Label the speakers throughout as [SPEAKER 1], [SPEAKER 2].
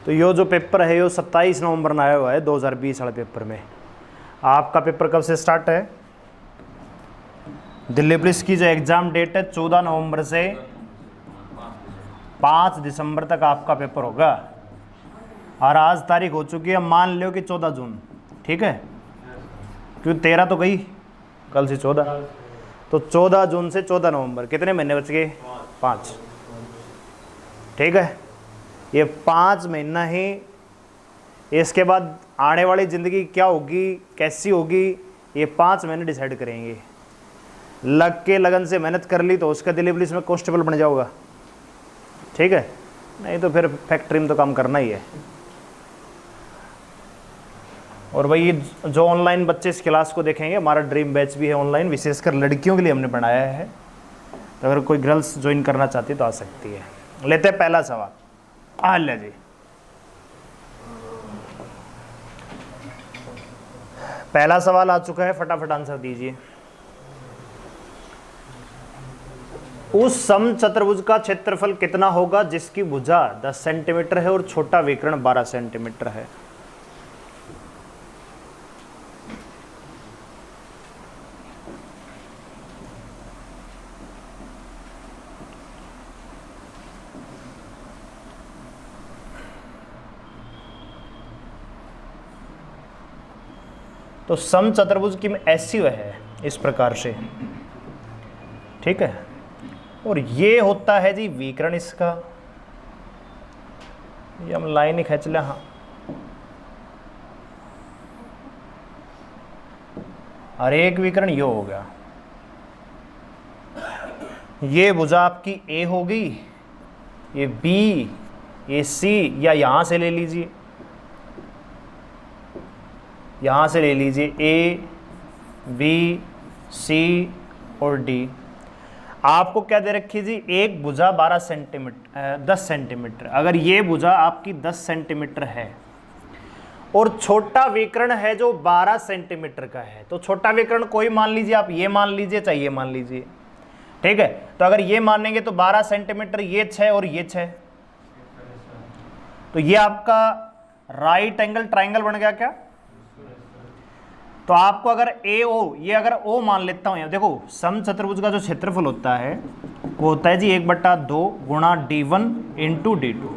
[SPEAKER 1] तो यो जो पेपर है यो 27 नवंबर में आया हुआ है 2020 वाले पेपर में। आपका पेपर कब से स्टार्ट है? दिल्ली पुलिस की जो एग्ज़ाम डेट है 14 नवंबर से 5 दिसंबर तक आपका पेपर होगा। और आज तारीख हो चुकी है, मान लो कि 14 जून, ठीक है, क्यों 13 तो गई, कल से 14, तो 14 जून से 14 नवंबर कितने महीने बच गए? 5, ठीक है। ये 5 महीना ही, इसके बाद आने वाली ज़िंदगी क्या होगी, कैसी होगी, ये 5 महीने डिसाइड करेंगे। लग के लगन से मेहनत कर ली तो उसका दिल्ली पुलिस में कांस्टेबल बन जाओगा, ठीक है, नहीं तो फिर फैक्ट्री में तो काम करना ही है। और भाई जो ऑनलाइन बच्चे इस क्लास को देखेंगे, हमारा ड्रीम बैच भी है ऑनलाइन, विशेषकर लड़कियों के लिए हमने बनाया है, तो अगर कोई गर्ल्स ज्वाइन करना चाहती तो आ सकती है। लेते हैं पहला सवाल। आल्या जी, पहला सवाल आ चुका है, फटाफट आंसर दीजिए। उस समचतुर्भुज का क्षेत्रफल कितना होगा जिसकी भुजा 10 सेंटीमीटर है और छोटा विकर्ण 12 सेंटीमीटर है? तो समचतुर्भुज की ऐसी वह है इस प्रकार से, ठीक है, और ये होता है जी विकर्ण इसका, ये हम लाइन ही खींच लें, हाँ, और एक विकर्ण ये हो गया। ये भुजा आपकी ए होगी, ये बी, ये सी, या यहां से ले लीजिए, यहां से ले लीजिए ए, बी, सी और डी। आपको क्या दे रखी जी? एक भुजा 12 सेंटीमीटर 10 सेंटीमीटर। अगर ये भुजा आपकी 10 सेंटीमीटर है और छोटा विकर्ण है जो 12 सेंटीमीटर का है, तो छोटा विकर्ण कोई मान लीजिए, आप ये मान लीजिए चाहे ये मान लीजिए, ठीक है। तो अगर ये मानेंगे तो 12 सेंटीमीटर, ये 6 और ये 6, तो ये आपका राइट एंगल ट्राइंगल बन गया क्या? तो आपको अगर ए ओ, ये अगर ओ मान लेता हूं, देखो समचतुर्भुज का जो क्षेत्रफल होता है वो होता है जी 1/2 गुणा d1 इंटू d2,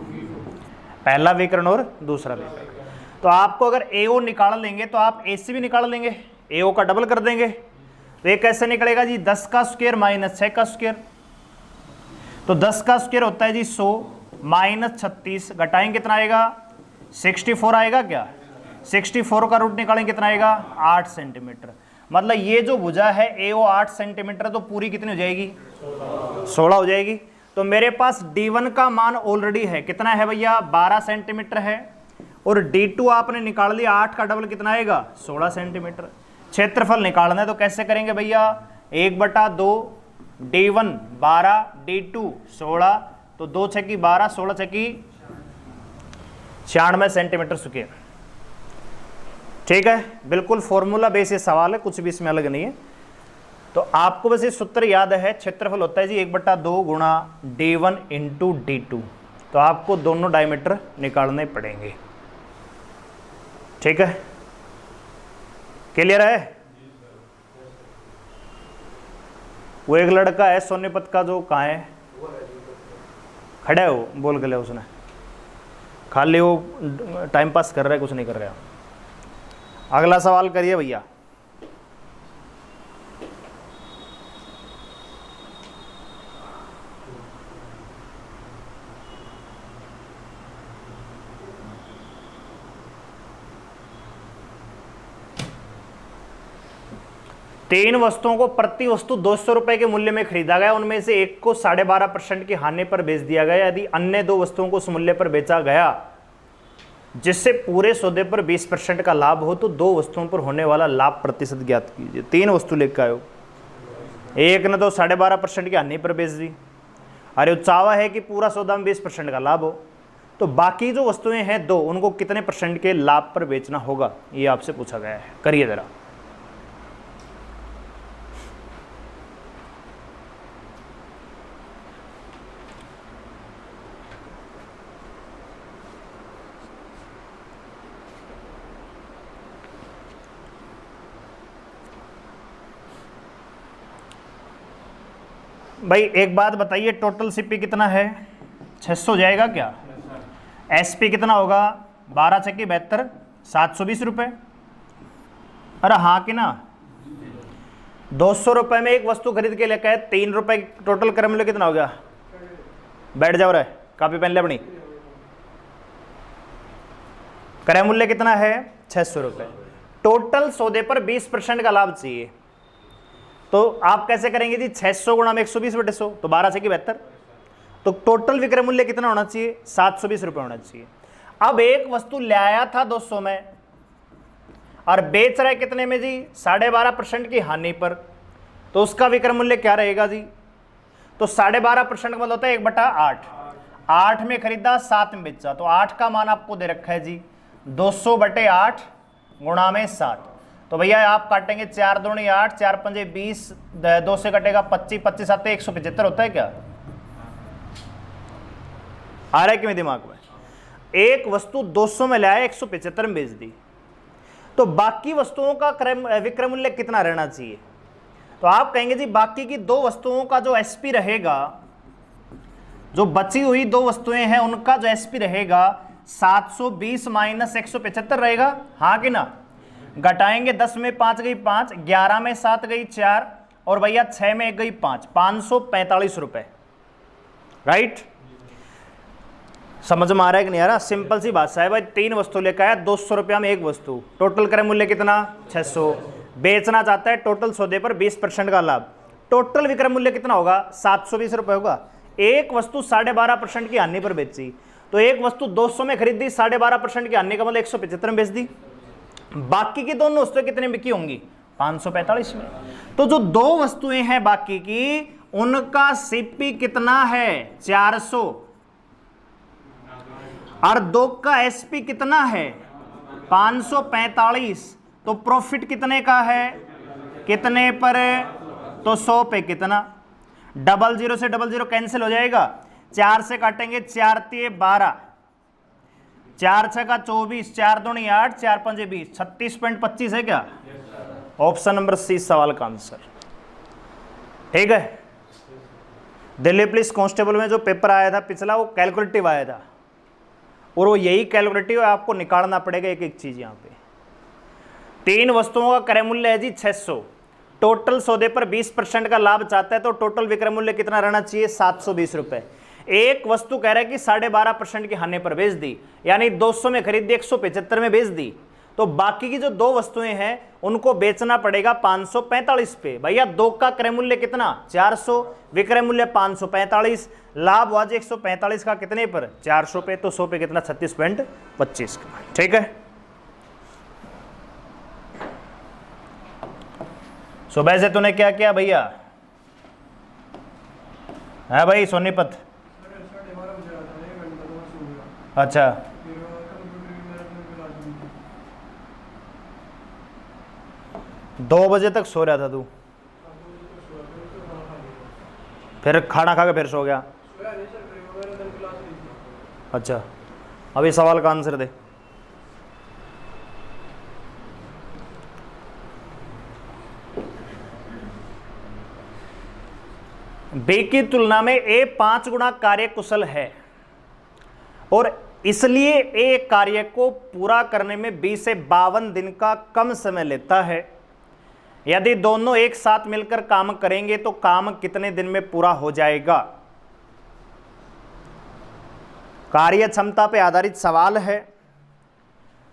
[SPEAKER 1] पहला विकर्ण और दूसरा विकर्ण। तो आपको अगर ए ओ निकाल लेंगे तो आप ए से भी निकाल लेंगे, ए ओ का डबल कर देंगे, तो ये कैसे निकलेगा जी? 10 का स्क्वायर माइनस 6 का स्क्वायर, तो 10 का स्क्वायर होता है जी 100 माइनस 36, घटाएंगे कितना आएगा? 64 आएगा क्या? 64 का रूट निकालेंगे कितना आएगा? 8 सेंटीमीटर। मतलब ये जो भुजा है ए ओ 8 सेंटीमीटर, तो पूरी कितनी हो जाएगी? 16 हो जाएगी। तो मेरे पास D1 का मान ऑलरेडी है, कितना है भैया? 12 सेंटीमीटर है, और D2 आपने निकाल लिया, 8 का डबल कितना आएगा? 16 सेंटीमीटर। क्षेत्रफल निकालना है तो कैसे करेंगे भैया? 1/2 D1 12 D2 16, तो 2 6 की 12, 16 6 की 96 सेंटीमीटर स्क्वायर, ठीक है। बिल्कुल फॉर्मूला बेस ये सवाल है, कुछ भी इसमें अलग नहीं है। तो आपको बस ये सूत्र याद है, क्षेत्रफल होता है जी 1/2 गुणा d1 इंटू d2, तो आपको दोनों डायमीटर निकालने पड़ेंगे, ठीक है। क्लियर है? वो एक लड़का है सोनीपत का, जो कहाँ है खड़ा है, वो बोल के ले, उसने खाली वो टाइम पास कर रहा है, कुछ नहीं कर रहा। अगला सवाल करिए भैया। तीन वस्तुओं को प्रति वस्तु 200 रुपए के मूल्य में खरीदा गया, उनमें से एक को 12.5% की हानि पर बेच दिया गया। यदि अन्य दो वस्तुओं को उस मूल्य पर बेचा गया जिससे पूरे सौदे पर 20% का लाभ हो, तो दो वस्तुओं पर होने वाला लाभ प्रतिशत ज्ञात कीजिए। तीन वस्तु लेकर आयो, एक ने तो 12.5% की हानि पर बेच दी, अरे चावा है कि पूरा सौदा में 20% का लाभ हो, तो बाकी जो वस्तुएं हैं दो, उनको कितने % के लाभ पर बेचना होगा, ये आपसे पूछा गया है। करिए जरा। भाई एक बात बताइए, टोटल सीपी कितना है? 600 जाएगा क्या? एसपी कितना होगा? 12 छक्की 72, 720 रुपये। अरे हाँ कि ना? 200 रुपये में एक वस्तु खरीद के लेकर 3 रुपये, टोटल क्रय मूल्य कितना हो गया? बैठ जाओ रे, कॉपी पेन ले अपनी। क्रय मूल्य कितना है? 600 रुपये। टोटल सौदे पर 20% का लाभ चाहिए, तो आप कैसे करेंगे जी? 600 गुणा में 120/100, तो 12 छक्की 72। तो टोटल विक्रय मूल्य कितना होना चाहिए? 720 रुपये होना चाहिए। अब एक वस्तु ले आया था 200 में और बेच रहा है कितने में जी? 12.5% की हानि पर, तो उसका विक्रय मूल्य क्या रहेगा जी? तो 12.5% का मतलब होता है 1/8। 8 में खरीदा, 7 में बेचा, तो 8 का मान आपको दे रखा है जी 200/8 गुणा में 7। तो भैया आप काटेंगे 4 दूनी 8, 4 पंजे 20, 2 से कटेगा 25, 25 आते 175 होता है क्या? आ रहा है कि मेरे दिमाग में? एक वस्तु 200 में लाया, 175 में बेच दी, तो बाकी वस्तुओं का विक्रय मूल्य कितना रहना चाहिए? तो आप कहेंगे जी बाकी की दो वस्तुओं का जो एसपी रहेगा, जो बची हुई दो वस्तुएं हैं उनका जो एसपी रहेगा 720 माइनस 175 रहेगा, हाँ कि ना? घटाएंगे, 10 में 5 गई 5, 11 में 7 गई 4, और भैया 6 में 1 गई 5, 545 रुपए। राइट? समझ में आ रहा है कि नहीं आ रहा? सिंपल सी बात है भाई, 3 वस्तु लेकर आया 200 रुपया में एक वस्तु, टोटल क्रय मूल्य कितना? 600। बेचना चाहता है, टोटल सौदे पर 20% का लाभ, टोटल विक्रय मूल्य कितना होगा? 720 रुपये होगा। एक वस्तु 12.5% की हानि पर बेची, तो एक वस्तु 200 में खरीदी, 12.5% की हानि का मतलब 175 में बेच दी। बाकी की दोनों वस्तुएं कितने बिकी होंगी? 545 में। तो जो दो वस्तुएं हैं बाकी की, उनका सीपी कितना है? 400, और दो का एसपी कितना है? 545। तो प्रॉफिट कितने का है? कितने पर? तो 100 पे कितना? 00 से 00 कैंसिल हो जाएगा, 4 से काटेंगे 4 तिये 12, 4 छका 24, 4 दूनी 8, 4 पंजे 20, 36.25 है क्या? ऑप्शन नंबर सी सवाल का आंसर। ठीक है। दिल्ली पुलिस कांस्टेबल में जो पेपर आया था पिछला, वो कैलकुलेटिव आया था, और वो यही कैलकुलेटिव आपको निकालना पड़ेगा एक एक चीज। यहाँ पे 3 वस्तुओं का क्रय मूल्य है जी 600, टोटल सौदे पर 20% का लाभ चाहता है, तो टोटल विक्रय मूल्य कितना रहना चाहिए? 720 रुपए। एक वस्तु कह रहा है कि 12.5% की हानि पर बेच दी, यानी 200 में खरीद दी, 175 में बेच दी, तो बाकी की जो दो वस्तुएं हैं उनको बेचना पड़ेगा 545 पे। भैया दो का क्रय मूल्य कितना? 400, विक्रय मूल्य 545, लाभ आज 145 का कितने पर? 400 पे, तो 100 पे कितना? 36.25 का। ठीक है। सुबह से तूने क्या किया भैया? है भाई सोनीपत? अच्छा, दो बजे तक सो रहा था तू, फिर खाना खा के फिर सो गया? अच्छा, अभी सवाल का आंसर दे। बी की तुलना में ए 5 गुना कार्य कुशल है, और इसलिए ए कार्य को पूरा करने में 20 से 52 दिन का कम समय लेता है। यदि दोनों एक साथ मिलकर काम करेंगे तो काम कितने दिन में पूरा हो जाएगा? कार्य क्षमता पे आधारित सवाल है,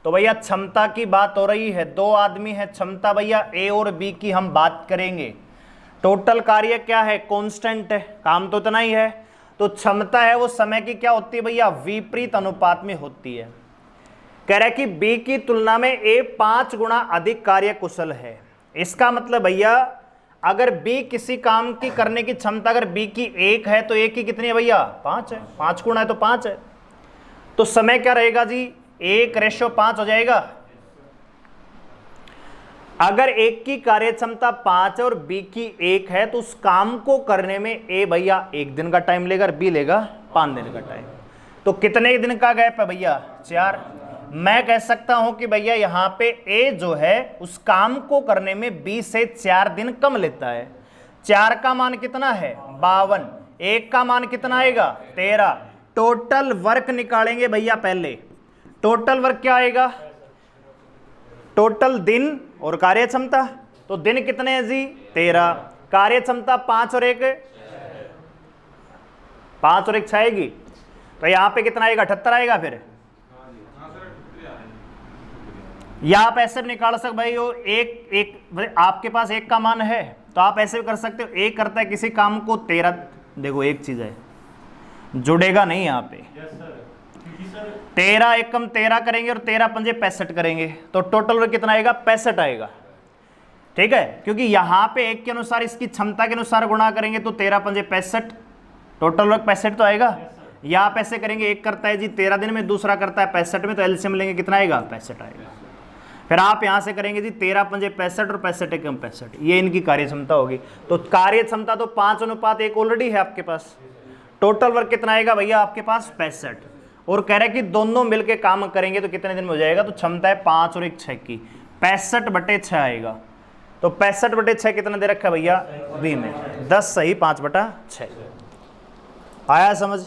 [SPEAKER 1] तो भैया क्षमता की बात हो रही है, 2 आदमी है, क्षमता भैया ए और बी की हम बात करेंगे। टोटल कार्य क्या है? कांस्टेंट है, काम तो इतना ही है, तो क्षमता है वो समय की क्या होती है भैया? विपरीत अनुपात में होती है। कह रहा है कि बी की तुलना में ए 5 गुना अधिक कार्य कुशल है। इसका मतलब भैया अगर बी किसी काम की करने की क्षमता अगर बी की 1 है तो ए की कितनी है भैया? 5 है, 5 गुना है तो 5 है, तो समय क्या रहेगा जी? 1:5 हो जाएगा। अगर एक की कार्य क्षमता 5 है और बी की 1 है तो उस काम को करने में ए भैया 1 दिन का टाइम लेगा और बी लेगा 5 दिन का टाइम, तो कितने दिन का गैप है भैया? 4। मैं कह सकता हूं कि भैया यहां पे ए जो है उस काम को करने में 20 से 4 दिन कम लेता है, 4 का मान कितना है 52, 1 का मान कितना आएगा 13। टोटल वर्क निकालेंगे भैया पहले। टोटल वर्क क्या आएगा, टोटल दिन और कार्य क्षमता। तो दिन कितने हैं जी 13, कार्य क्षमता 5 और 1 6 आएगी। तो यहां पे कितना आएगा 78 आएगा। फिर या आप ऐसे भी निकाल सकते भाई, वो एक आपके पास 1 का मान है तो आप ऐसे भी कर सकते हो, 1 करता है किसी काम को 13। देखो एक चीज है, जुड़ेगा नहीं यहाँ पे। 13 एकम 13 करेंगे और 13 पंजे 65 करेंगे, तो टोटल वर्क कितना आएगा 65 आएगा। ठीक है, क्योंकि यहां पे 1 के अनुसार इसकी क्षमता के अनुसार गुणा करेंगे तो 13 पंजे 65, टोटल वर्क 65 तो आएगा। या आप ऐसे करेंगे, एक करता है जी 13 दिन में, दूसरा करता है 65 में, तो एलसीएम लेंगे कितना आएगा 65 आएगा। फिर आप यहां से करेंगे जी 13 पंजे 65 और 65 एकम 65, ये इनकी कार्य क्षमता होगी। तो कार्य क्षमता तो 5:1 ऑलरेडी है आपके पास। टोटल वर्क कितना आएगा भैया आपके पास 65, और कह रहे हैं कि दोनों मिलके काम करेंगे तो कितने दिन में हो जाएगा। तो क्षमता है 5 और 1 6 की, 65/6 आएगा। तो 65/6 कितना दे रखा है भैया बी में 10 सही 5/6 आया समझ।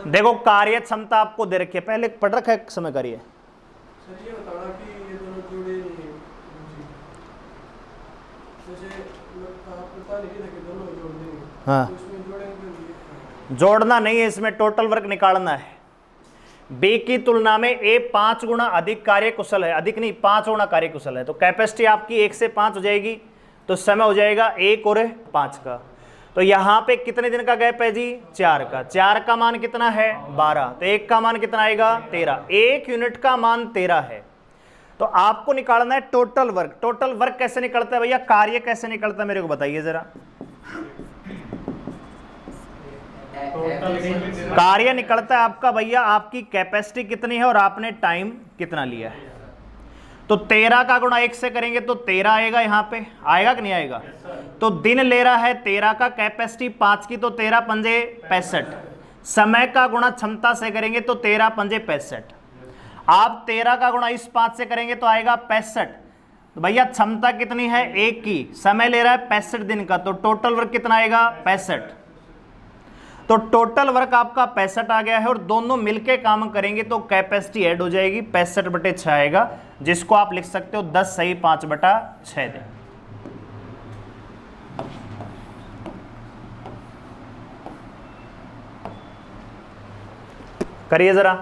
[SPEAKER 1] देखो कार्य क्षमता आपको दे रखी है, पहले पढ़ रखा है समय करिए।
[SPEAKER 2] सर ये बताना कि ये दोनों जोड़े नहीं हैं, जैसे आप बता नहीं था कि दोनों जोड़ देंगे,
[SPEAKER 1] हाँ
[SPEAKER 2] तो इसमें जोड़ेंगे,
[SPEAKER 1] जोड़ना नहीं है, इसमें टोटल वर्क निकालना है। बी की तुलना में ए 5 गुना अधिक कार्य कुशल है, अधिक नहीं 5 गुना कार्य कुशल है। तो कैपेसिटी आपकी 1 से 5 हो जाएगी, तो समय हो जाएगा 1 और 5 का। तो यहां पे कितने दिन का गैप है जी 4 का। 4 का मान कितना है 12, तो 1 का मान कितना आएगा 13, 1 यूनिट का मान 13 है। तो आपको निकालना है टोटल वर्क। टोटल वर्क कैसे निकलता है भैया, कार्य कैसे निकलता है मेरे को बताइए जरा। कार्य निकलता है आपका भैया, आपकी कैपेसिटी कितनी है और आपने टाइम कितना लिया है। तो 13 का गुणा 1 से करेंगे तो 13 आएगा, यहां पे आएगा कि नहीं आएगा। तो दिन ले रहा है 13 का, कैपेसिटी 5 की, तो 13 पंजे 65। समय का गुणा क्षमता से करेंगे तो 13 पंजे 65। आप 13 का गुणा इस 5 से करेंगे तो आएगा 65। तो भैया क्षमता कितनी है 1 की, समय ले रहा है 65 दिन का, तो टोटल वर्क कितना आएगा 65। तो टोटल वर्क आपका 65 आ गया है, और दोनों मिलके काम करेंगे तो कैपेसिटी ऐड हो जाएगी 65/6 आएगा, जिसको आप लिख सकते हो 10 सही 5/6 दे। करिए जरा।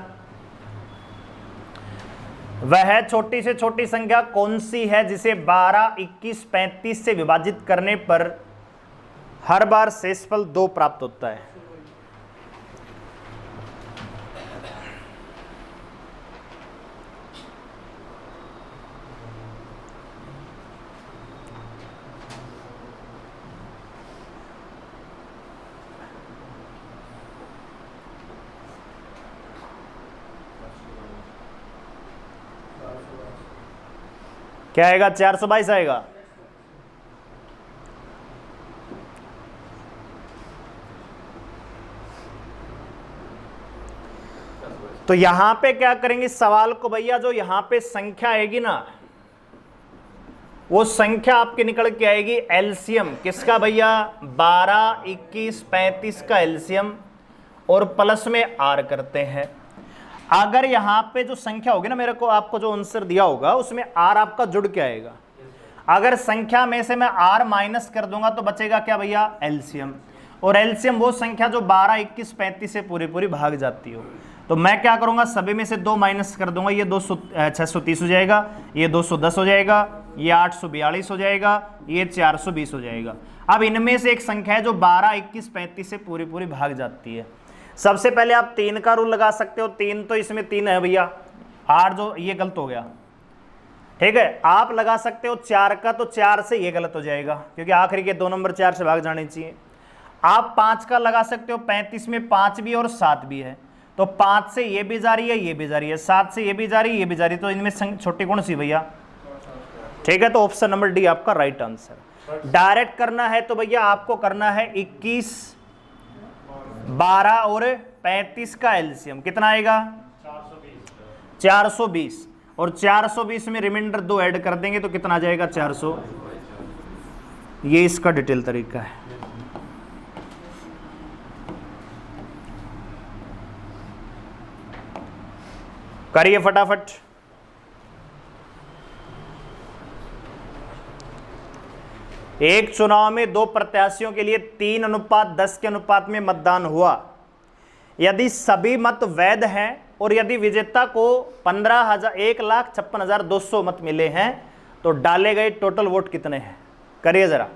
[SPEAKER 1] वह छोटी से छोटी संख्या कौन सी है जिसे 12, 21, 35 से विभाजित करने पर हर बार शेषफल 2 प्राप्त होता है। क्या आएगा 422 आएगा। तो यहां पे क्या करेंगे सवाल को भैया, जो यहां पे संख्या आएगी ना, वो संख्या आपकी निकल के आएगी एलसीएम किसका भैया 12, 21, 35 का एलसीएम, और प्लस में आर करते हैं। अगर यहां पे जो संख्या होगी ना, मेरे को आपको जो आंसर दिया होगा उसमें आर आपका जुड़ के आएगा। अगर संख्या में से मैं आर माइनस कर दूंगा तो बचेगा क्या भैया एलसीएम, और एलसीएम वो संख्या जो 12, 21, 35 से पूरी भाग जाती हो। तो मैं क्या करूंगा, सभी में से 2 माइनस कर दूंगा, ये 630 हो जाएगा, ये 210 हो जाएगा, ये 842 हो जाएगा, ये 420 हो जाएगा। अब इनमें से एक संख्या है जो 12, 21, 35 से पूरी भाग जाती है। सबसे पहले आप 3 का रूल लगा सकते हो, 3 तो इसमें 3 है भैया, 8 जो ये गलत हो गया, ठीक है। आप लगा सकते हो 4 का, तो 4 से ये गलत हो जाएगा क्योंकि आखिरी के 2 नंबर 4 से भाग जाने चाहिए। आप 5 का लगा सकते हो, 35 में 5 भी और 7 भी है, तो 5 से ये भी जा रही है, ये भी जा रही है, 7 से ये भी जा रही है, ये भी जा रही है, तो इनमें छोटी कौन सी भैया, ठीक है। तो ऑप्शन नंबर डी आपका राइट आंसर। डायरेक्ट करना है तो भैया आपको करना है 21, 12 और 35 का एलसीएम कितना आएगा 420, और 420 में रिमाइंडर 2 ऐड कर देंगे तो कितना आ जाएगा 400। ये इसका डिटेल तरीका है। करिए फटाफट। एक चुनाव में दो प्रत्याशियों के लिए 3:10 के अनुपात में मतदान हुआ। यदि सभी मत वैध हैं और यदि विजेता को 1,56,200 मत मिले हैं तो डाले गए टोटल वोट कितने हैं? करिए जरा।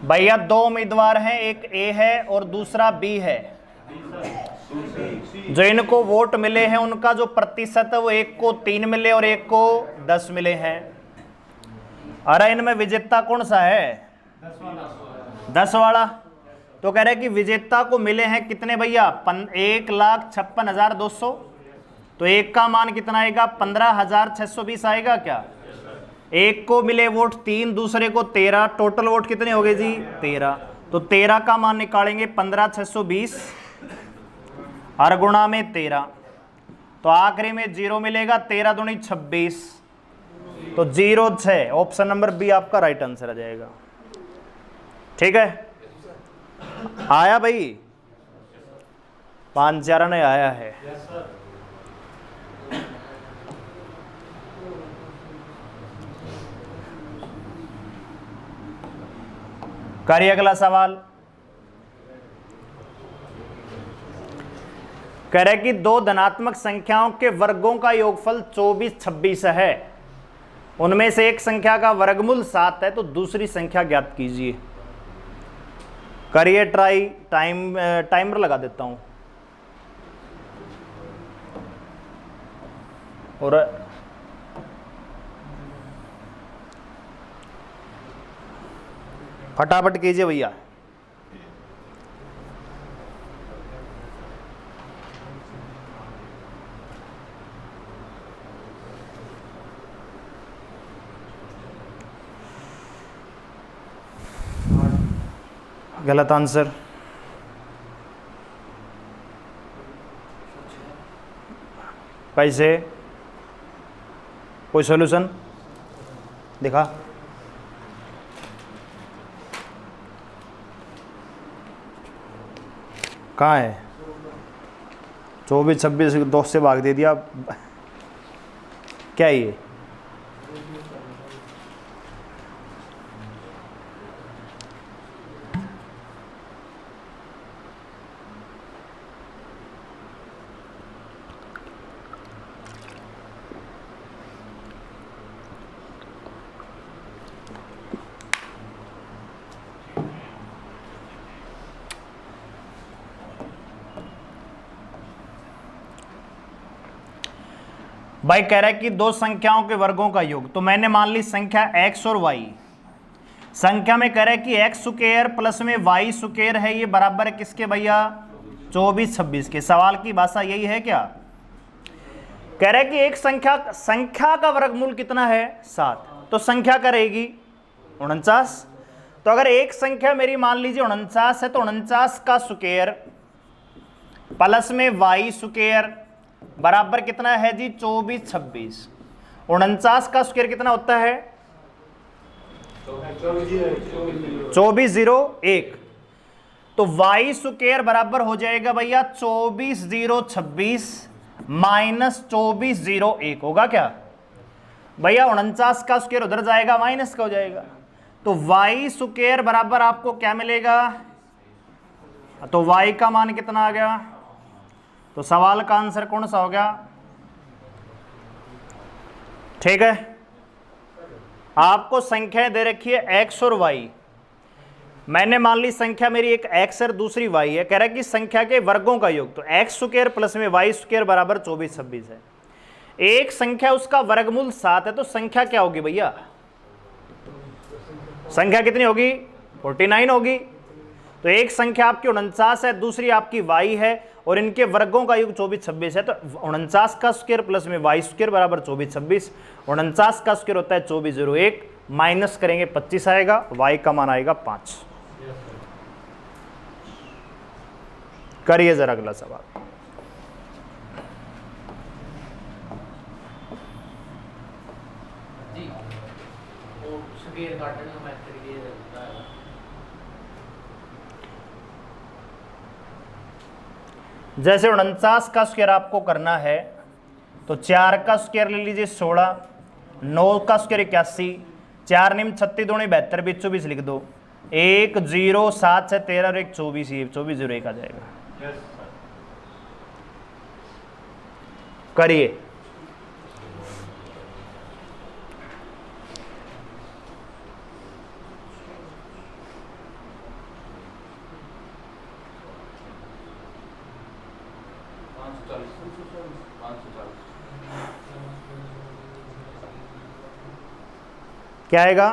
[SPEAKER 1] भैया दो उम्मीदवार हैं, एक ए है और दूसरा बी है। जो इनको वोट मिले हैं उनका जो प्रतिशत है वो एक को 3 मिले और एक को 10 मिले हैं। अरे इनमें विजेता कौन सा है? 10 वाला। तो कह रहे कि विजेता को मिले हैं कितने भैया? 1,56,200। तो एक का मान कितना आएगा? 15,620 आएगा क्या? एक को मिले वोट 3, दूसरे को 13, टोटल वोट कितने हो गए जी? 13। तो 13 का मान निकालेंगे 15,620 और गुणा में 13, तो आखिरी में 0 मिलेगा। 13 दूनी 26, तो 06। ऑप्शन नंबर बी आपका राइट आंसर आ जाएगा। ठीक है, आया भाई? 5-4 ने आया है। करिए अगला सवाल। कह रहे कि दो धनात्मक संख्याओं के वर्गों का योगफल 24-26 है। उनमें से एक संख्या का वर्गमूल 7 है, तो दूसरी संख्या ज्ञात कीजिए। करिए ट्राई। टाइमर लगा देता हूं और फटाफट कीजिए भैया। गलत आंसर। कैसे? कोई सॉल्यूशन दिखा। कहाँ है? 24-26 2 से भाग दे दिया। क्या ये? भाई कह रहा है कि दो संख्याओं के वर्गों का योग। तो मैंने मान ली संख्या x और y। संख्या में कह रहा है कि x स्क्वायर प्लस में y स्क्वायर है, ये बराबर है किसके भैया? 24-26 के। सवाल की भाषा यही है क्या? कह रहा है कि एक संख्या का वर्गमूल कितना है? 7। तो संख्या करेगी 49। तो अगर एक संख्या मेरी मान लीजिए 49 है, तो 49 का स्क्वायर प्लस में y स्क्वायर बराबर कितना है जी? 24-26। 49 का स्क्वायर कितना होता है? 24,001। तो y स्क्वायर बराबर हो जाएगा भैया 24,026 माइनस 24,001 होगा क्या भैया? 49 का स्क्वायर उधर जाएगा, माइनस का हो जाएगा। तो y स्क्वायर बराबर आपको क्या मिलेगा? तो y का मान कितना आ गया? तो सवाल का आंसर कौन सा हो गया? ठीक है, आपको संख्याएं दे रखी है x और y। मैंने मान ली संख्या मेरी एक x और दूसरी y है। कह रहा है कि संख्या के वर्गों का योग। तो x स्क्वायर प्लस में y स्क्वायर बराबर 24-26 है। एक संख्या उसका वर्गमूल 7 है, तो संख्या क्या होगी भैया? संख्या कितनी होगी? 49 होगी। तो एक संख्या आपकी 49 है, दूसरी आपकी y है, और इनके वर्गों का योग 24 26 है। तो 49 का स्क्वायर प्लस में y स्क्वायर बराबर 24 26। 49 का स्क्वायर होता है 2401, माइनस करेंगे 25 आएगा, y का मान आएगा 5। करिए जरा अगला सवाल। जैसे 49 का स्क्वायर आपको करना है तो 4 का स्क्वायर ले लीजिए 16, 9 का स्क्वायर 81, 4 निम 36 दूनी 72, 20 24 लिख दो। 1 0 7 6 13 और 1 24, ये 2401 आ जाएगा। करिए। क्या आएगा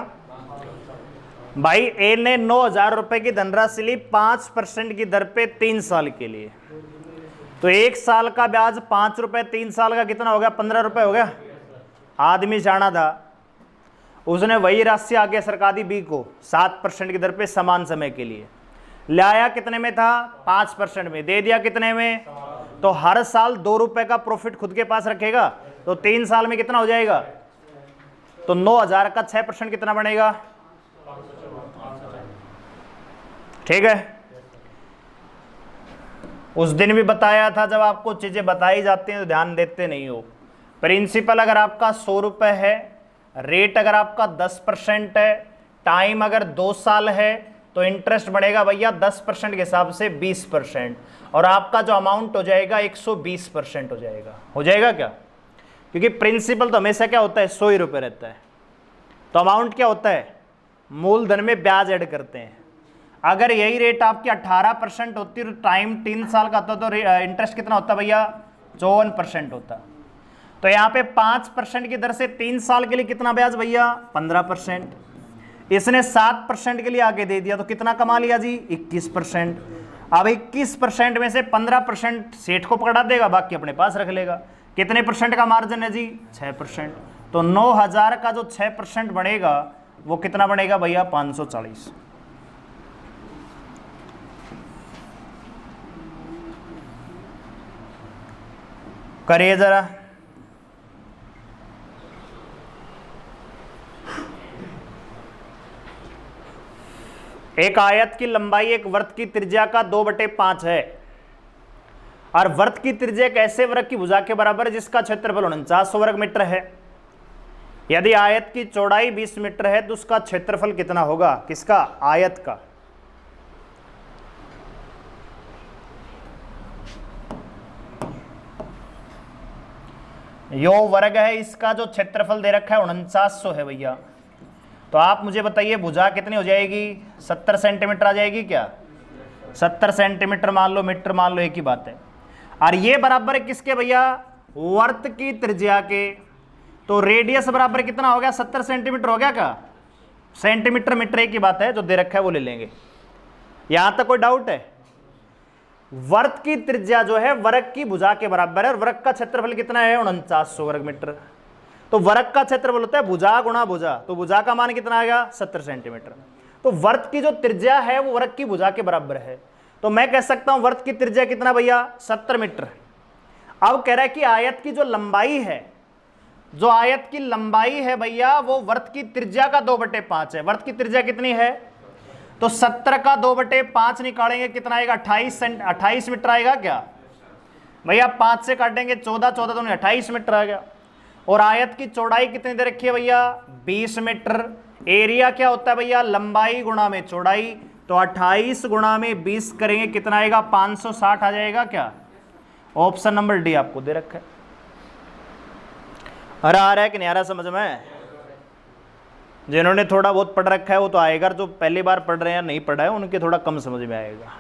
[SPEAKER 1] भाई? ए ने 9,000 रुपए की धनराशि ली 5% की दर पे 3 साल के लिए, तो 1 साल का ब्याज 5 रुपए, 3 साल का कितना हो गया? 15 रुपए हो गया। आदमी जाना था, उसने वही राशि आगे सरका दी बी को 7% की दर पे समान समय के लिए। लाया कितने में था? 5% में। दे दिया कितने में? तो हर साल 2 रुपए का प्रॉफिट खुद के पास रखेगा, तो 3 साल में कितना हो जाएगा? तो 9,000 का 6% कितना बनेगा? ठीक है। उस दिन भी बताया था, जब आपको चीजें बताई जाती हैं तो ध्यान देते नहीं हो। प्रिंसिपल अगर आपका 100 रुपए है, रेट अगर आपका 10% है, टाइम अगर 2 साल है, तो इंटरेस्ट बढ़ेगा भैया 10% के हिसाब से 20%, और आपका जो अमाउंट हो जाएगा 120% हो जाएगा। हो जाएगा क्या? क्योंकि प्रिंसिपल तो हमेशा क्या होता है? 100 ही रुपये रहता है। तो अमाउंट क्या होता है? मूलधन में ब्याज ऐड करते हैं। अगर यही रेट आपकी 18% होती तो टाइम 3 साल का होता तो इंटरेस्ट कितना होता भैया? 54% होता। तो यहाँ पे 5% की दर से 3 साल के लिए कितना ब्याज भैया? 15%। इसने 7% के लिए आगे दे दिया, तो कितना कमा लिया जी? 21%। अब 21% में से 15% सेठ को पकड़ा देगा, बाकी अपने पास रख लेगा। कितने परसेंट का मार्जिन है जी? 6%। तो 9,000 का जो 6% बनेगा वो कितना बनेगा भैया? 540। करिए जरा। एक आयत की लंबाई एक वृत्त की त्रिज्या का 2/5 है, और वृत्त की त्रिज्या एक ऐसे वर्ग की भुजा के बराबर है जिसका क्षेत्रफल 49 वर्ग मीटर है। यदि आयत की चौड़ाई 20 मीटर है तो उसका क्षेत्रफल कितना होगा? किसका? आयत का। यो वर्ग है, इसका जो क्षेत्रफल दे रखा है 4900 है भैया। तो आप मुझे बताइए भुजा कितनी हो जाएगी? 70 सेंटीमीटर आ जाएगी क्या? 70 सेंटीमीटर मान लो, मीटर मान लो, एक ही बात है। और ये बराबर है किसके भैया? वर्त की त्रिज्या के। तो रेडियस बराबर कितना हो गया? 70 सेंटीमीटर हो गया क्या? सेंटीमीटर मीटर एक ही बात है, जो दे रखा है वो ले लेंगे। यहां तक कोई डाउट है? वर्त की त्रिज्या जो है वर्ग की भुजा के बराबर है, और वर्ग का क्षेत्रफल कितना है? 4900 वर्ग मीटर। तो वर्ग का क्षेत्रफल होता है भुजा गुणा भुजा, तो भुजा का मान कितना आएगा? 70 सेंटीमीटर। तो वर्त की जो त्रिज्या है वो वर्ग की भुजा के बराबर है, तो मैं कह सकता हूं वर्त की त्रिज्या कितना भैया? 70 मीटर। अब कह रहा है कि आयत की जो लंबाई है, जो आयत की लंबाई है भैया, वो वर्त की त्रिज्या का 2/5 है। वर्त की त्रिज्या कितनी है? तो 70 का 2/5 निकालेंगे, कितना आएगा? 28 मीटर आएगा क्या भैया? 5 से काटेंगे 14, 14 दूनी 28 मीटर आ गया। और आयत की चौड़ाई कितनी दे रखी है भैया? 20 मीटर। एरिया क्या होता है भैया? लंबाई गुणा में चौड़ाई। तो 28 गुणा में 20 करेंगे, कितना आएगा? 560 आ जाएगा क्या? ऑप्शन नंबर डी आपको दे रखा है। अरे आ रहा है कि नहीं आ रहा समझ में? जिन्होंने थोड़ा बहुत पढ़ रखा है वो तो आएगा, जो पहली बार पढ़ रहे हैं नहीं पढ़ा है उनके थोड़ा कम समझ में आएगा।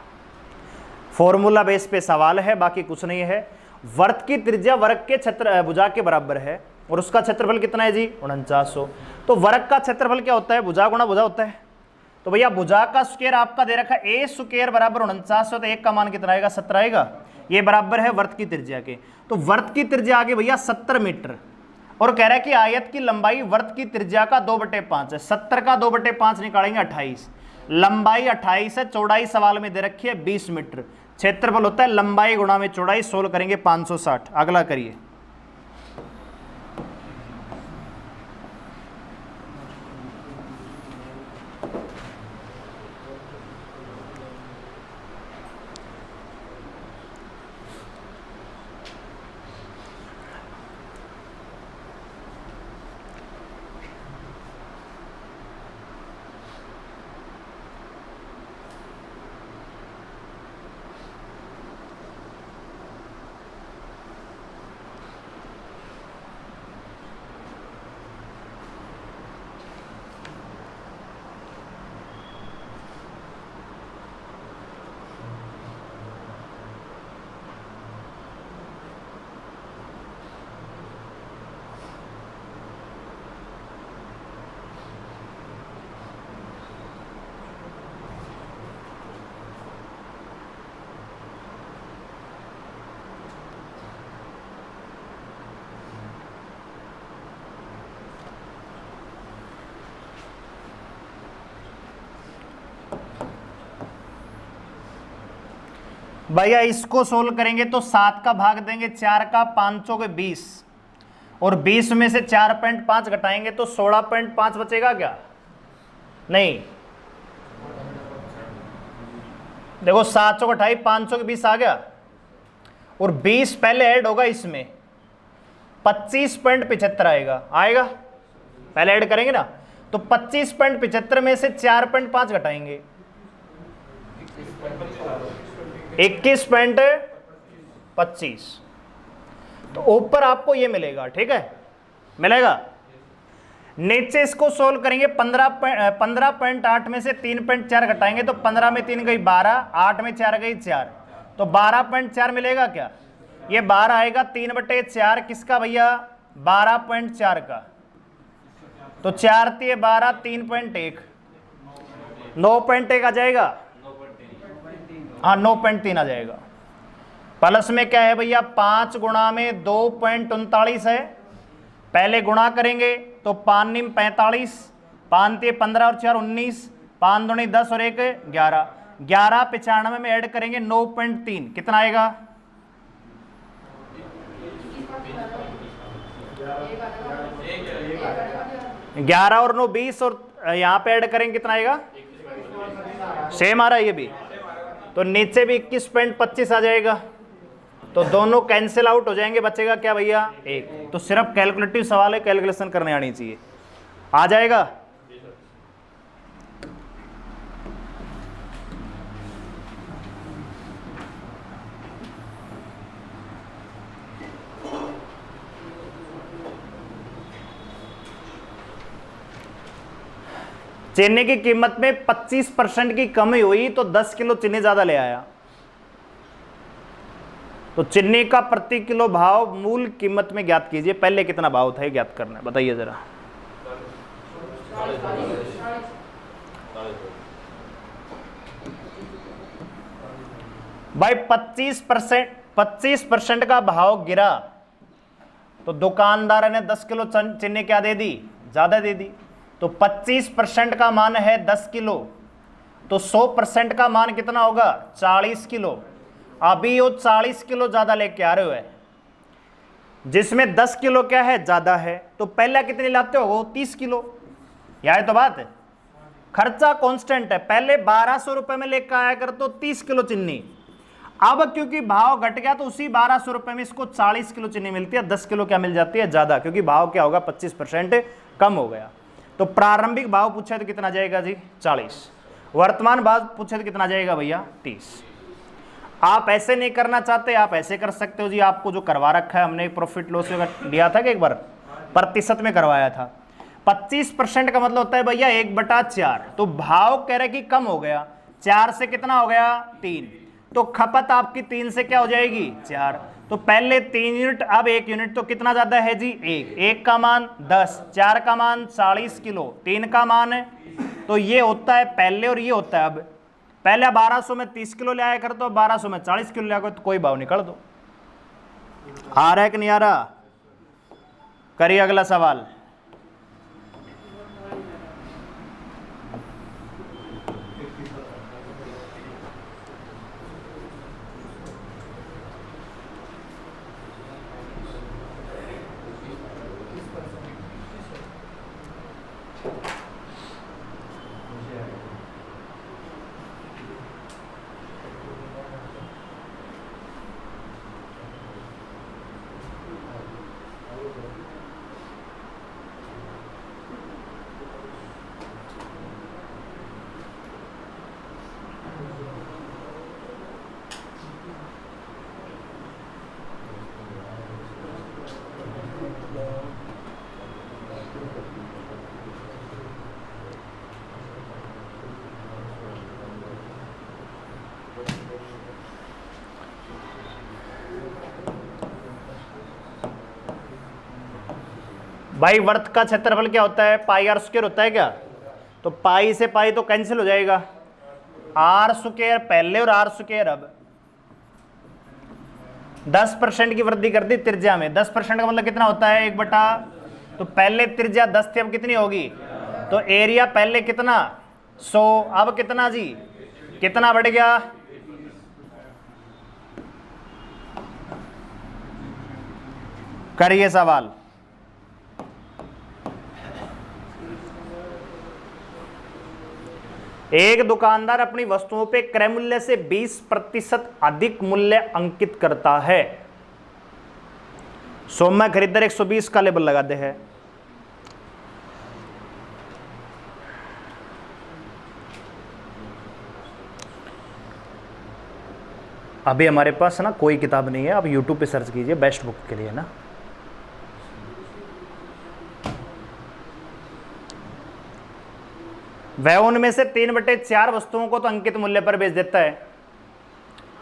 [SPEAKER 1] फॉर्मूला बेस पे सवाल है, बाकी कुछ नहीं है। वर्त की त्रिज्या वर्ग के क्षेत्र भुजा के बराबर है, और उसका क्षेत्रफल कितना है जी? 4900। तो वर्ग का क्षेत्रफल क्या होता है? भुजा गुणा भुजा होता है। तो भैया भुजा का स्क्वायर आपका दे रखा है ए स्क्वायर बराबर 49, तो एक का मान कितना आएगा 17 आएगा। ये बराबर है वर्त की त्रिज्या के। तो वर्त की त्रिज्या आगे भैया 70 मीटर, और कह रहा है कि आयत की लंबाई वर्त की त्रिज्या का 2/5 है। 70 का 2/5 निकालेंगे 28, लंबाई 28 है, चौड़ाई सवाल में दे रखी है 20 मीटर। क्षेत्रफल होता है लंबाई गुणा में चौड़ाई, सोल्व करेंगे 560। अगला करिए। भैया इसको सोल्व करेंगे तो 7 का भाग देंगे 4 का, 5 के 20, और 20 में से 4.5 घटाएंगे तो 16.5 बचेगा क्या? नहीं, देखो 7 चौक 28, 5 के 20 आ गया, और 20 पहले ऐड होगा इसमें, 25.75 आएगा। आएगा, पहले ऐड करेंगे ना, तो 25.75 में से 4.5 घटाएंगे 21.25, तो ऊपर आपको ये मिलेगा। ठीक है, मिलेगा। नीचे इसको सोल्व करेंगे, 15.8 में से 3.4 घटाएंगे तो 15 में 3 गई 12, 8 में 4 गई 4, तो 12.4 मिलेगा क्या? ये 12 आएगा 3/4 किसका भैया? 12.4 का, तो 4 × 12, 3.1, 9.1 आ जाएगा। हाँ, 9.3 आ जाएगा। प्लस में क्या है भैया? 5 गुणा में 2.39 है। पहले गुणा करेंगे तो 5 × 45, 5 × 15 और 4 19, 5 दूनी 10 और 1 11, 11 95 में ऐड करेंगे 9.3, कितना आएगा? 11 और 9 20, और यहाँ पे ऐड करेंगे कितना आएगा? सेम आ रहा है ये भी, तो नीचे भी 21.25 आ जाएगा, तो दोनों कैंसिल आउट हो जाएंगे, बचेगा क्या भैया? 1। तो सिर्फ कैलकुलेटिव सवाल है, कैलकुलेशन करने आनी चाहिए। आ जाएगा। चीनी की कीमत में 25% की कमी हुई तो 10 किलो चीनी ज्यादा ले आया, तो चीनी का प्रति किलो भाव मूल कीमत में ज्ञात कीजिए। पहले कितना भाव था ये ज्ञात करना है, बताइए जरा। भाई 25% का भाव गिरा तो दुकानदार ने 10 किलो चीनी क्या दे दी? ज्यादा दे दी। तो 25% का मान है 10 किलो, तो 100% का मान कितना होगा? 40 किलो। अभी वो 40 किलो ज्यादा लेके आ रहे हो है, जिसमें 10 किलो क्या है? ज्यादा है। तो पहला कितने लाते हो? वो 30 किलो। यह तो बात है, खर्चा कांस्टेंट है। पहले 1200 रुपए में लेकर आया कर तो 30 किलो चीनी, अब क्योंकि भाव घट गया तो उसी 1200 रुपए में इसको 40 किलो चीनी मिलती है, 10 किलो क्या मिल जाती है? ज्यादा, क्योंकि भाव क्या होगा? 25% कम हो गया। तो प्रारंभिक भाव पूछे तो कितना जाएगा जी? 40। वर्तमान भाव पूछे तो कितना जाएगा भैया? 30। आप ऐसे नहीं करना चाहते, आप ऐसे कर सकते हो जी। आपको जो करवा रखा है हमने, प्रॉफिट लॉस दिया था कि एक बार प्रतिशत में करवाया था। 25% का मतलब होता है भैया 1/4। तो भाव कह रहे कि कम हो गया, 4 से कितना हो गया? 3। तो खपत आपकी 3 से क्या हो जाएगी? 4। तो पहले 3 यूनिट, अब 1 यूनिट, तो कितना ज्यादा है जी? 1। 1 का मान 10, 4 का मान 40 किलो, 3 का मान तो ये होता है पहले और ये होता है अब। पहले 1200 में 30 किलो ले आया कर, तो 1200 में 40 किलो ले आया कर, तो कोई भाव निकाल दो। आ रहा है कि नहीं आ रहा? करिए अगला सवाल। भाई वर्त का क्षेत्रफल क्या होता है? पाई आर स्क्वायर होता है क्या? तो पाई से पाई तो कैंसिल हो जाएगा, आर स्क्वायर पहले और आर स्क्वायर अब। 10% की वृद्धि कर दी त्रिज्या में। 10% का मतलब कितना होता है? 1/, तो पहले त्रिज्या 10 थी, अब कितनी होगी? तो एरिया पहले कितना 100, अब कितना जी? कितना बढ़ गया? करिए सवाल। एक दुकानदार अपनी वस्तुओं पे क्रय मूल्य से 20% अधिक मूल्य अंकित करता है। सोमा खरीदार 120 का लेबल लगा दे है। अभी हमारे पास ना कोई किताब नहीं है, आप YouTube पे सर्च कीजिए बेस्ट बुक के लिए ना। वह उनमें से 3/4 वस्तुओं को तो अंकित मूल्य पर बेच देता है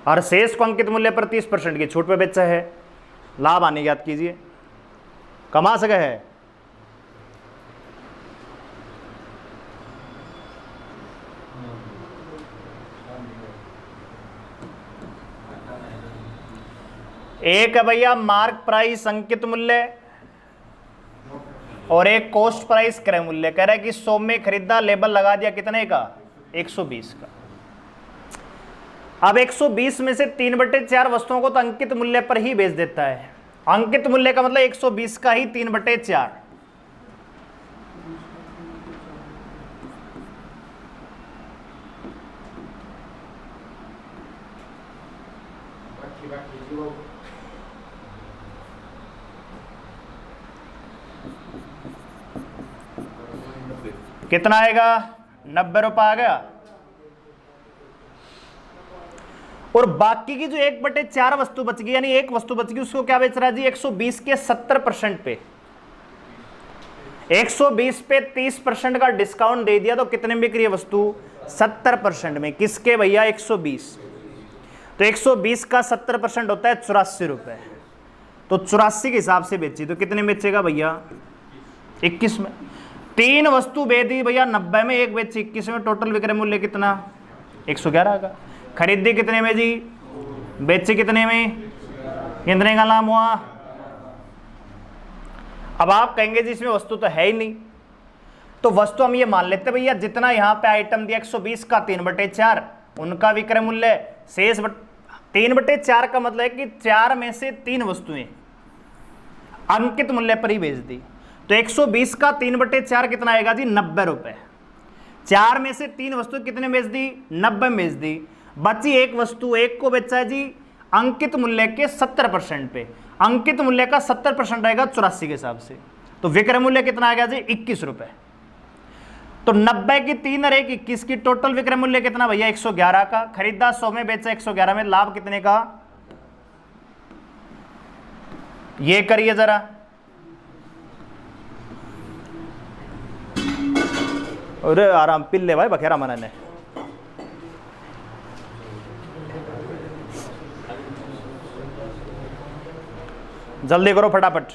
[SPEAKER 1] और शेष को अंकित मूल्य पर 30% की छूट पर बेचा है। लाभ आने ज्ञात कीजिए। कमा सके है। एक है भैया मार्क प्राइस अंकित मूल्य और एक कॉस्ट प्राइस क्रय मूल्य। कह रहा है कि 100 में खरीदा, लेबल लगा दिया कितने का? 120 का। अब 120 में से 3/4 वस्तुओं को तो अंकित मूल्य पर ही बेच देता है। अंकित मूल्य का मतलब 120 का ही 3/4। कितना आएगा? 90 रुपये आ गया। और बाकी की जो 1/4 वस्तु बच गई, यानी एक वस्तु बच गई, उसको क्या बेच रहा है जी? 120 के 70% पे। 120 पे 30% का डिस्काउंट दे दिया तो कितने में बिक रही है वस्तु? 70% में। किसके भैया? 120। तो 120 का 70% होता है 84 रुपये। तो 84 के हिसाब से बेची तो कितने में बेचेगा भैया? 21 में। 3 वस्तु बेच दी भैया 90 में, एक बेची 21 में। टोटल विक्रय मूल्य कितना? 111 का। खरीदी कितने में जी? बेची कितने में? कितने का नाम हुआ? अब आप कहेंगे जी इसमें वस्तु तो है ही नहीं, तो वस्तु हम ये मान लेते भैया जितना यहाँ पे आइटम दिया 120 का 3/4 उनका विक्रय मूल्य, शेष 3/4 का मतलब है कि 4 में से 3 वस्तुएं अंकित मूल्य पर ही बेच दी। तो 120 का 3/4 कितना आएगा जी? 90 रुपए। 4 में से 3 वस्तु कितने बेच दी? 90 में बेच दी। बची एक वस्तु, एक को बेचा है जी अंकित मूल्य के 70% पे। अंकित मूल्य का 70% आएगा 84 के हिसाब से। तो विक्रय मूल्य कितना आ गया जी? 21 रुपए। तो 90 की 3 और 1 21 की टोटल विक्रय मूल्य कितना भैया? 111 का। खरीदा 100 में, बेचा 111 में। लाभ कितने का? ये करिए जरा। अरे आराम पिल्ले भाई बखेरा मनन है। जल्दी करो फटाफट।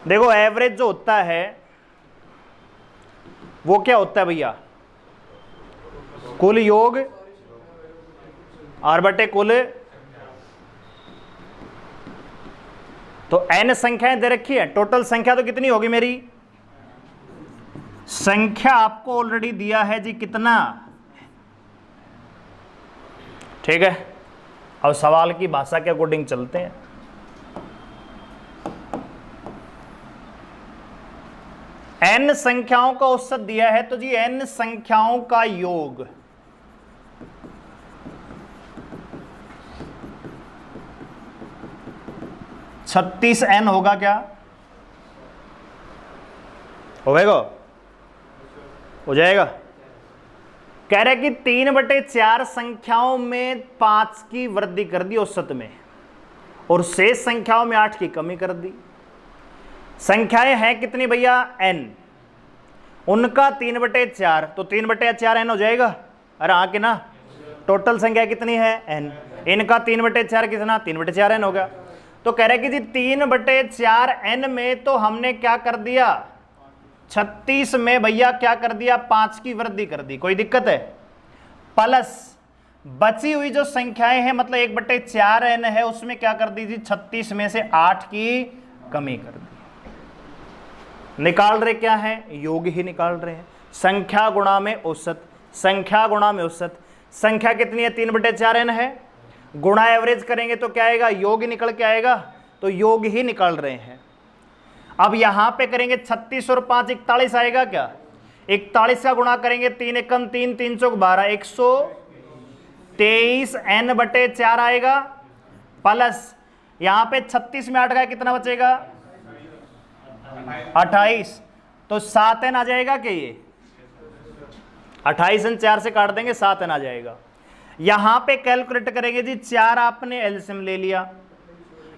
[SPEAKER 1] देखो एवरेज जो होता है वो क्या होता है भैया, कुल योग और बटे कुल। तो n संख्याएं दे रखी है, टोटल संख्या तो कितनी होगी मेरी, संख्या आपको ऑलरेडी दिया है जी कितना, ठीक है। अब सवाल की भाषा के अकॉर्डिंग चलते हैं। n संख्याओं का औसत दिया है, तो जी n संख्याओं का योग 36n होगा क्या, हो जाएगा। कह रहे कि 3/4 संख्याओं में 5 की वृद्धि कर दी औसत में, और शेष संख्याओं में 8 की कमी कर दी। संख्याएं हैं कितनी भैया, n, उनका 3/4, तो 3/4 n हो जाएगा। अरे हाँ कि ना, टोटल संख्या कितनी है n, इनका 3/4 कितना, 3/4 n हो गया। तो कह रहे कि जी 3/4 n में तो हमने क्या कर दिया, 36 में भैया क्या कर दिया, 5 की वृद्धि कर दी, कोई दिक्कत है। प्लस बची हुई जो संख्याएं हैं, मतलब 1/4 n है, उसमें क्या कर दी जी, 36 में से 8 की कमी कर दी। निकाल रहे क्या है, योग ही निकाल रहे हैं। संख्या गुणा में औसत, संख्या गुणा में औसत। संख्या कितनी है, 3/4 n है, गुणा एवरेज करेंगे तो क्या आएगा, योग ही निकल के आएगा, तो योग ही निकाल रहे हैं। अब यहां पे करेंगे 36 और 5 41 आएगा क्या, 41 का गुणा करेंगे 3 एकम 3, 3 चौक 12, 123 n/4 आएगा। प्लस यहां पे 36 में 8 का कितना बचेगा, 28, तो 7n आ जाएगा कि ये 28n 4 से काट देंगे, 7n आ जाएगा। यहां पे कैलकुलेट करेंगे जी, 4 आपने एलसीएम ले लिया,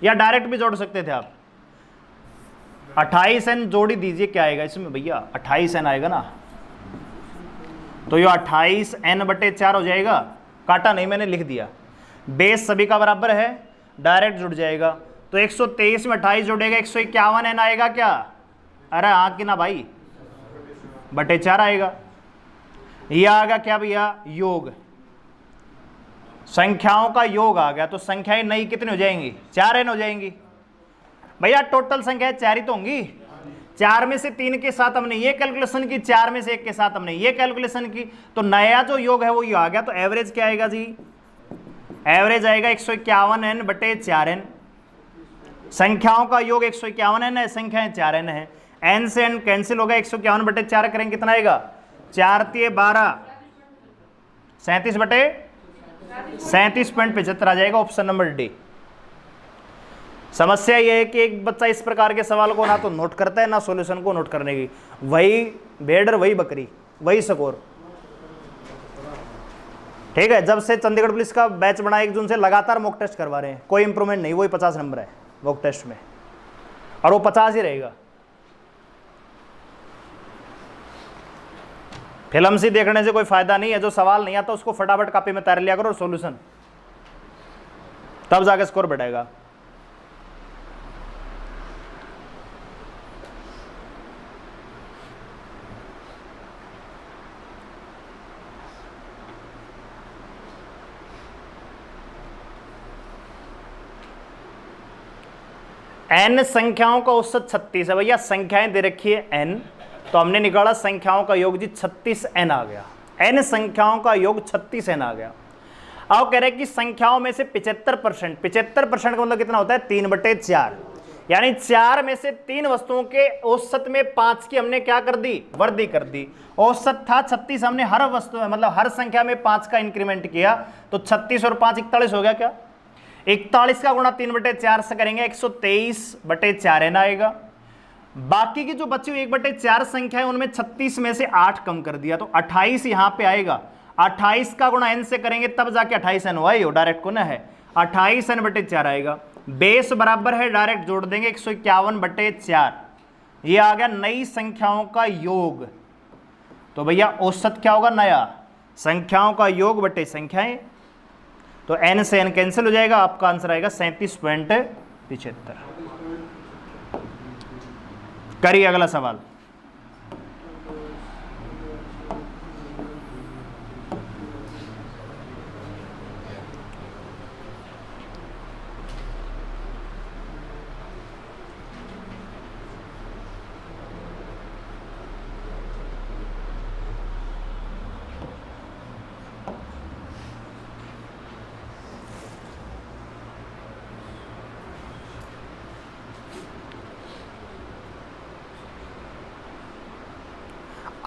[SPEAKER 1] या डायरेक्ट भी जोड़ सकते थे आप, 28n जोड़ी दीजिए, क्या आएगा इसमें भैया, 28n आएगा ना, तो ये 28n/4 हो जाएगा। काटा नहीं, मैंने लिख दिया, बेस सभी का बराबर है, डायरेक्ट जुड़ जाएगा। तो 123 में 28 जोड़ेगा, 151n आएगा क्या, अरे हाँ कि ना भाई, /4 आएगा। यह आ गया क्या भैया, योग, संख्याओं का योग आ गया। तो संख्याएं नई कितनी हो जाएंगी, 4n हो जाएंगी भैया। टोटल संख्याएं 4 ही तो होंगी, 4 में से 3 के साथ हमने ये कैलकुलेशन की, 4 में से 1 के साथ हमने ये कैलकुलेशन की, तो नया जो योग है वो ये आ गया। तो एवरेज क्या आएगा जी, एवरेज आएगा 151n/4n। संख्याओं का योग 151n है, संख्याएं 4n है, n से n कैंसिल होगा, 151/4 करेंगे कितना आएगा, 4 × 12, 37/75 आ जाएगा, ऑप्शन नंबर डी। समस्या यह है कि एक बच्चा इस प्रकार के सवाल को ना तो नोट करता है, ना सॉल्यूशन को नोट करने की, वही भेड़ वही बकरी वही स्कोर। ठीक है, जब से चंडीगढ़ पुलिस का बैच बना 1 जून से लगातार मॉक टेस्ट करवा रहे हैं, कोई इंप्रूवमेंट नहीं, वही 50 नंबर है मॉक टेस्ट में, और वो 50 ही रहेगा। फिल्म सी देखने से कोई फायदा नहीं है, जो सवाल नहीं आता उसको फटाफट कॉपी में तैयार लिया करो और सॉल्यूशन, तब जाके स्कोर बढ़ेगा। n संख्याओं का औसत 36 है भैया, संख्याएं दे रखी है n, तो हमने निकाला संख्याओं का योग जी 36n आ गया, n संख्याओं का योग 36n आ गया। अब कह रहे हैं कि संख्याओं में से 75%, 75% का मतलब कितना होता है, 3/4, यानी 4 में से 3 वस्तुओं के औसत में 5 की हमने क्या कर दी, वृद्धि कर दी। औसत था 36, हमने हर वस्तु में मतलब हर संख्या में 5 का इंक्रीमेंट किया, तो 36 और 5 41 हो गया क्या, 41 का गुणा 3/4 से करेंगे, 123/4n आएगा। बाकी की जो बची हुई 1/4 संख्या है उनमें 36 में से 8 कम कर दिया, तो 28 यहां पे आएगा। 28 का गुणा n से करेंगे तब जाके 28n हुआ, ये डायरेक्ट को ना है, 28n/4 आएगा। बेस बराबर है, डायरेक्ट जोड़ देंगे, 151/4, ये आ गया नई संख्याओं का योग। तो भैया औसत क्या होगा, नया संख्याओं का योग बटे संख्याएं, तो n से n कैंसिल हो जाएगा, आपका आंसर आएगा 37.75। करिए अगला सवाल।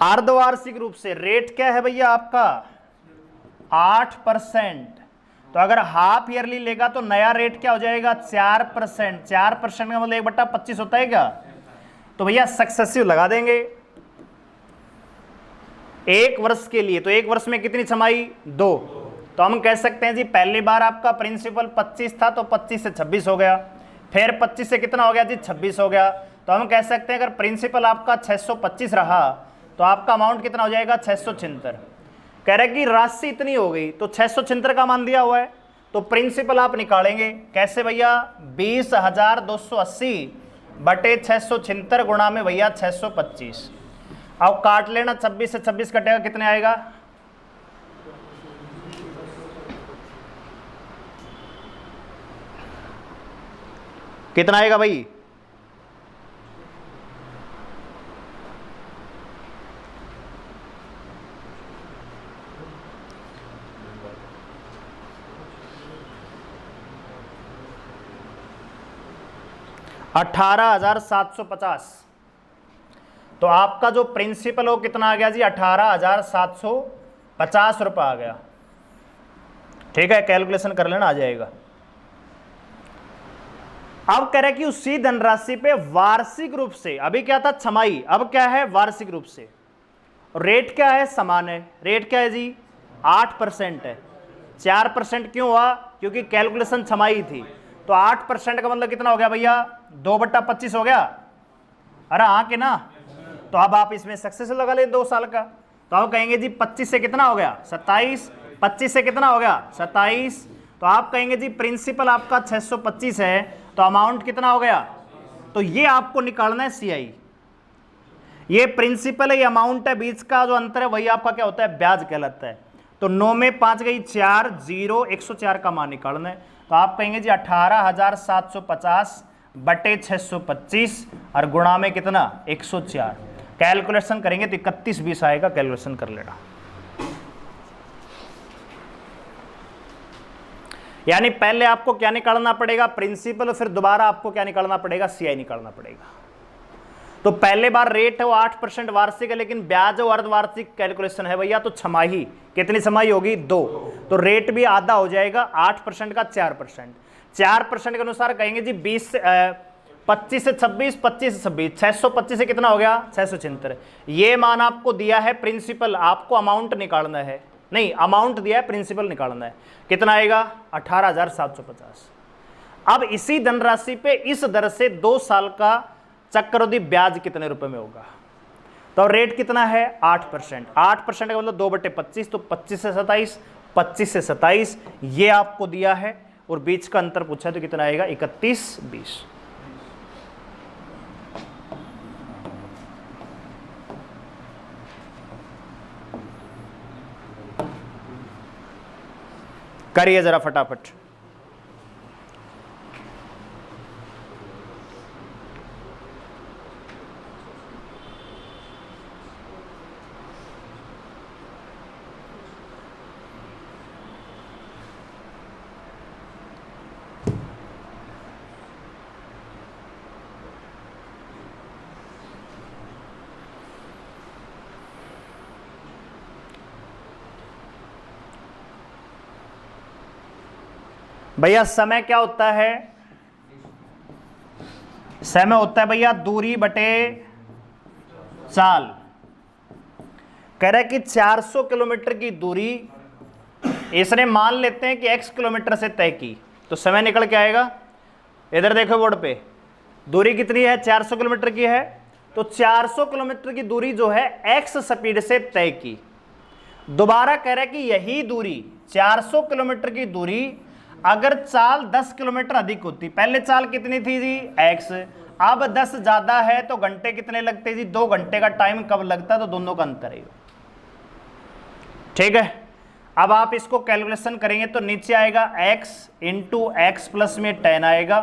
[SPEAKER 1] अर्धवार्षिक रूप से रेट क्या है भैया आपका 8%। तो अगर हाफ ईयरली लेगा तो नया रेट क्या हो जाएगा 4%। 4% का मतलब 1/25 होता है क्या? तो भैया सक्सेसिव लगा देंगे एक वर्ष के लिए। तो एक वर्ष में कितनी छमाई 2। तो हम कह सकते हैं जी पहली बार आपका प्रिंसिपल 25 था तो 25 से 26 हो गया, फिर 25 से कितना हो गया जी 26 हो गया। तो हम कह सकते हैं अगर प्रिंसिपल आपका 625 रहा तो आपका अमाउंट कितना हो जाएगा 676। कह रहे कि राशि इतनी हो गई तो 676 का मान दिया हुआ है, तो प्रिंसिपल आप निकालेंगे कैसे भैया 20,280 बटे 676 गुणा में भैया 625। अब काट लेना 26 से 26 कटेगा कितने आएगा कितना आएगा भाई 18,750। तो आपका जो प्रिंसिपल हो कितना आ गया जी 18,750 रुपये आ गया। ठीक है कैलकुलेशन कर लेना आ जाएगा। अब कह रहे कि उसी धनराशि पे वार्षिक रूप से, अभी क्या था छमाही, अब क्या है वार्षिक रूप से, रेट क्या है समान है। रेट क्या है जी 8% है। 4% क्यों हुआ क्योंकि कैलकुलेशन छमाही थी। तो 8% का मतलब कितना हो गया भैया 2/25 हो गया। अरे हाँ के ना। तो अब आप इसमें सक्सेस लगा ले 2 साल का। तो आप कहेंगे जी 25 से कितना हो गया 27, 25 से कितना हो गया 27। तो आप कहेंगे जी प्रिंसिपल आपका 625 है तो अमाउंट कितना हो गया। तो ये आपको निकालना है सीआई। ये प्रिंसिपल है ये अमाउंट है, बीच का जो अंतर है वही आपका क्या होता है ब्याज कहलाता है। तो 9 में 5 गई 4, 0, 104 का मान निकालना है। तो आप कहेंगे जी 18,750 बटे 625 और गुणा में कितना 104। कैलकुलेशन करेंगे तो 31-20 आएगा। कैलकुलेशन कर लेना। यानी पहले आपको क्या निकालना पड़ेगा प्रिंसिपल, फिर दोबारा आपको क्या निकालना पड़ेगा सीआई निकालना पड़ेगा। तो पहले बार रेट है वो 8% वार्षिक है, लेकिन ब्याज और अर्धवार्षिक कैलकुलेशन है भैया। तो छमाही कितनी छमाही होगी 2। तो रेट भी आधा हो जाएगा 8% का 4%। 4% के अनुसार कहेंगे जी 25 से 26, 25 से 26, 625 से कितना हो गया 676। ये मान आपको दिया है प्रिंसिपल, आपको अमाउंट निकालना है, नहीं अमाउंट दिया है प्रिंसिपल निकालना है। कितना आएगा 18,750। अब इसी धनराशि पे इस दर से 2 साल का चक्रवृद्धि ब्याज कितने रुपए में होगा। तो रेट कितना है 8%। 8% का मतलब 2/25। तो 25 से 27, 25 से 27 ये आपको दिया है और बीच का अंतर पूछा तो कितना आएगा 31-20। करिए जरा फटाफट। भैया समय क्या होता है, समय होता है भैया दूरी बटे चाल। कह रहा है कि 400 किलोमीटर की दूरी इसने मान लेते हैं कि x किलोमीटर से तय की। तो समय निकल के आएगा, इधर देखो बोर्ड पे, दूरी कितनी है 400 किलोमीटर की है। तो 400 किलोमीटर की दूरी जो है x स्पीड से तय की। दोबारा कह रहा है कि यही दूरी 400 किलोमीटर की दूरी अगर चाल 10 किलोमीटर अधिक होती, पहले चाल कितनी थी जी x, अब 10 ज़्यादा है तो घंटे कितने लगते जी? 2 घंटे का टाइम कब लगता है, तो दोनों का अंतर है। ठीक है, अब आप इसको कैलकुलेशन करेंगे तो नीचे आएगा x इंटू एक्स प्लस में 10 आएगा।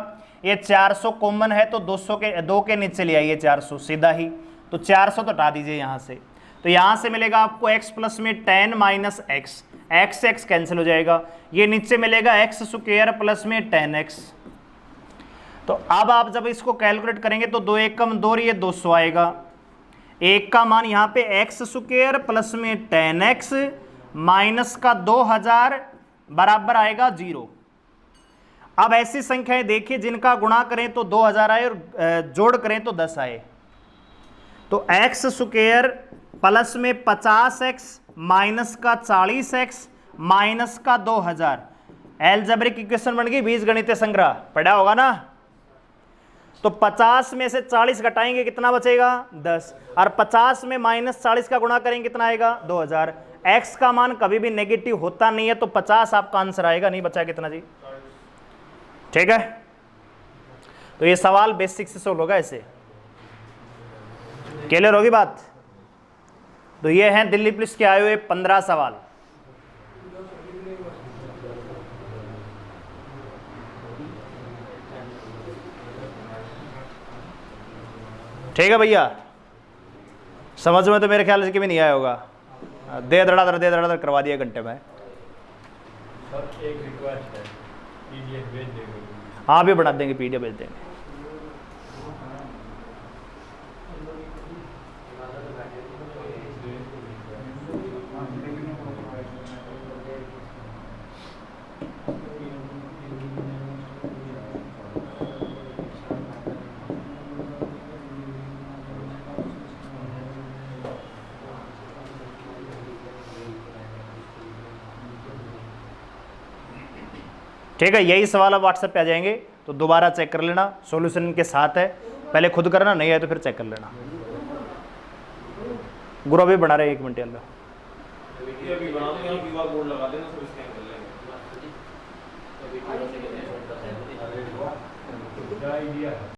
[SPEAKER 1] ये 400 कॉमन है तो 2 के नीचे ले आइए 400 सीधा ही, तो 400 तो हटा दीजिए यहाँ से। तो यहाँ से मिलेगा आपको x प्लस में 10 माइनस एक्स, x कैंसिल हो जाएगा। ये नीचे मिलेगा x स्क्वायर प्लस में 10x। तो अब आप जब इसको कैलकुलेट करेंगे तो 2 एक कम 2 और ये 200 आएगा। एक का मान यहाँ पे एक्स स्क्वायर प्लस में 10x माइनस का 2000 बराबर आएगा 0। अब ऐसी संख्याएं देखिए जिनका गुणा करें तो 2000 आए और जोड़ करें तो 10 आए। तो एक्स स्क्वायर प्लस में 50x माइनस का 40x माइनस का 2000 एलजेब्रिक इक्वेशन बन गई बीजगणितीय संग्रह, पढ़ा होगा ना। तो 50 में से 40 घटाएंगे कितना बचेगा? 10। और 50 में माइनस 40 का गुणा करेंगे कितना आएगा? 2000। x का मान कभी भी नेगेटिव होता नहीं है, तो 50 आपका आंसर आएगा। नहीं बचा कितना जी? ठीक है, तो ये सवाल बेसिक से सोल्व होगा ऐसे। क्लियर होगी बात? तो ये हैं दिल्ली पुलिस के आए हुए 15 सवाल। ठीक है भैया, समझ में तो मेरे ख्याल से कि भी नहीं आया होगा। दे धड़ाधड़ करवा दिया घंटे में।
[SPEAKER 3] सर एक रिक्वेस्ट है, पीडीएफ भेज देंगे।
[SPEAKER 1] हाँ भी बना देंगे, पीडीएफ भेज देंगे। ठीक है, यही सवाल अब व्हाट्सएप पे आ जाएंगे, तो दोबारा चेक कर लेना। सॉल्यूशन इनके साथ है, पहले खुद करना, नहीं है तो फिर चेक कर लेना। गुरु अभी बना रहे 1 मिनट
[SPEAKER 3] क्या आइडिया है?